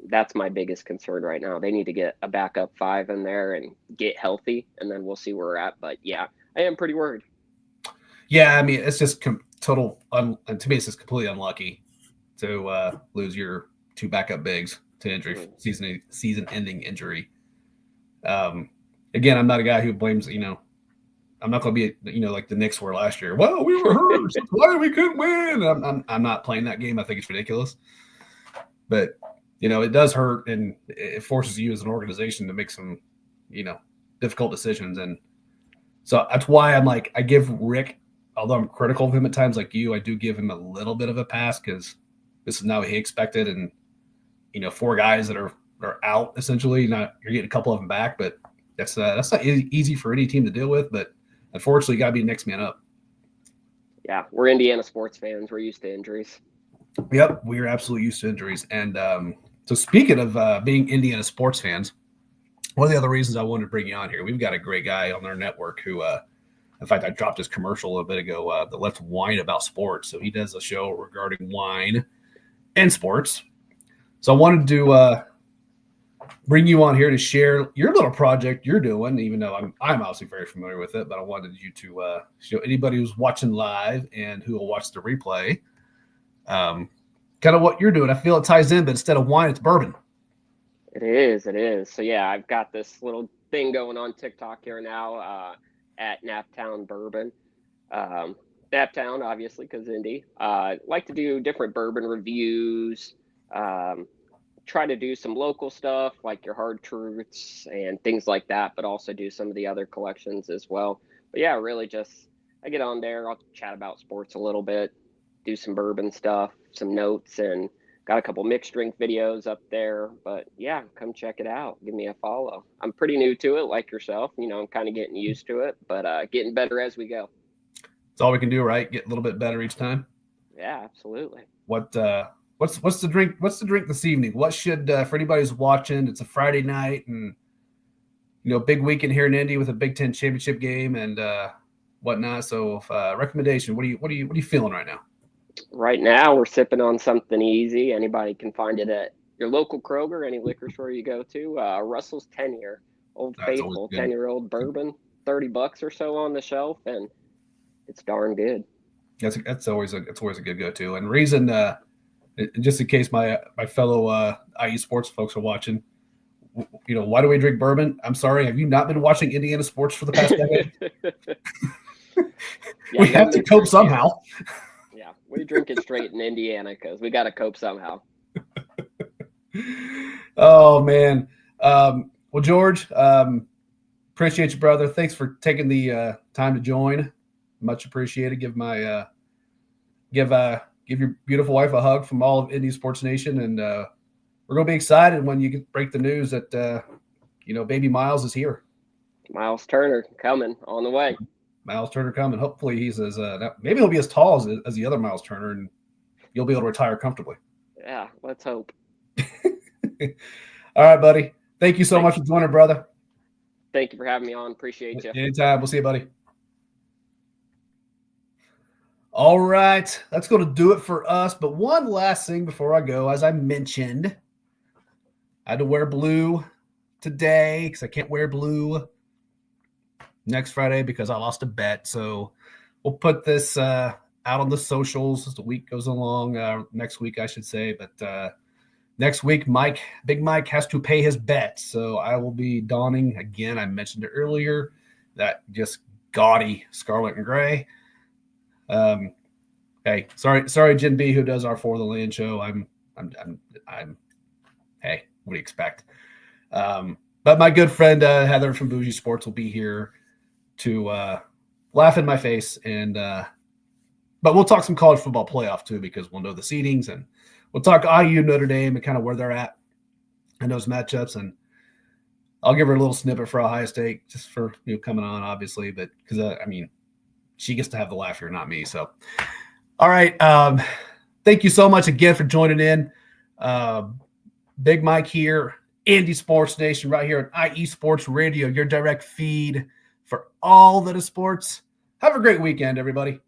that's my biggest concern right now. They need to get a backup 5 in there and get healthy, and then we'll see where we're at. But yeah, I am pretty worried. Yeah, it's just total. And to me, it's just completely unlucky to lose your 2 backup bigs to injury, season-ending injury. Again, I'm not a guy who blames I'm not going to be, like the Knicks were last year. Well, we were hurt. That's why we couldn't win. I'm not playing that game. I think it's ridiculous. But, it does hurt, and it forces you as an organization to make some, difficult decisions. And so that's why I'm like, I give Rick, although I'm critical of him at times like you, I do give him a little bit of a pass because this is not what he expected. And, 4 guys that are out essentially. You're getting a couple of them back, but that's not easy for any team to deal with. But unfortunately, you got to be next man up. Yeah, we're Indiana sports fans. We're used to injuries. Yep, we are absolutely used to injuries. And so speaking of being Indiana sports fans, one of the other reasons I wanted to bring you on here, we've got a great guy on our network who, in fact, I dropped his commercial a little bit ago, the Let's Whine About Sports. So he does a show regarding wine and sports. So I wanted to bring you on here to share your little project you're doing, even though I'm obviously very familiar with it, but I wanted you to show anybody who's watching live and who will watch the replay kind of what you're doing. I feel it ties in, but instead of wine, it's bourbon. It is. So, yeah, I've got this little thing going on TikTok here now at Naptown Bourbon. Naptown, obviously, because Indy. Like to do different bourbon reviews, try to do some local stuff like your Hard Truths and things like that, but also do some of the other collections as well. But yeah, really just I get on there, I'll chat about sports a little bit, do some bourbon stuff, some notes, and got a couple mixed drink videos up there. But yeah, come check it out. Give me a follow. I'm pretty new to it, like yourself. I'm kind of getting used to it, but getting better as we go. It's all we can do, right? Get a little bit better each time. Yeah, absolutely. What's the drink? What's the drink this evening? What should for anybody who's watching? It's a Friday night, and big weekend here in Indy with a Big Ten championship game and whatnot. So, recommendation. What are you feeling right now? Right now, we're sipping on something easy. Anybody can find it at your local Kroger, any liquor store you go to. Russell's 10-year, Old Faithful 10-year-old bourbon, $30 or so on the shelf, and it's darn good. That's always a good go-to. And reason, just in case my fellow IE sports folks are watching, why do we drink bourbon? I'm sorry, have you not been watching Indiana sports for the past decade? Yeah, we have to cope somehow. Yeah, we drink it straight in Indiana because we got to cope somehow. Oh, man. Well, George, appreciate you, brother. Thanks for taking the time to join. Much appreciated. Give your beautiful wife a hug from all of Indy Sports Nation, and we're gonna be excited when you break the news that baby Miles is here. Miles Turner coming on the way. Miles Turner coming. Hopefully he's maybe he'll be as tall as the other Miles Turner, and you'll be able to retire comfortably. Yeah, let's hope. All right, buddy. Thank you so much for joining, brother. Thank you for having me on. Appreciate you. Anytime. We'll see you, buddy. All right, that's going to do it for us. But one last thing before I go, as I mentioned, I had to wear blue today because I can't wear blue next Friday because I lost a bet. So we'll put this out on the socials as the week goes along. Next week, I should say. But next week, Big Mike has to pay his bet. So I will be donning, again, I mentioned it earlier, that just gaudy scarlet and gray. Hey, sorry, Jen B, who does our For the Land show. Hey, what do you expect? But my good friend Heather from Bougie Sports will be here to laugh in my face, and but we'll talk some college football playoff too, because we'll know the seedings, and we'll talk IU Notre Dame and kind of where they're at in those matchups, and I'll give her a little snippet for Ohio State just for coming on, obviously, but because she gets to have the laugh here, not me. So, all right. Thank you so much again for joining in. Big Mike here, Indy Sports Nation, right here on IE Sports Radio, your direct feed for all that is sports. Have a great weekend, everybody.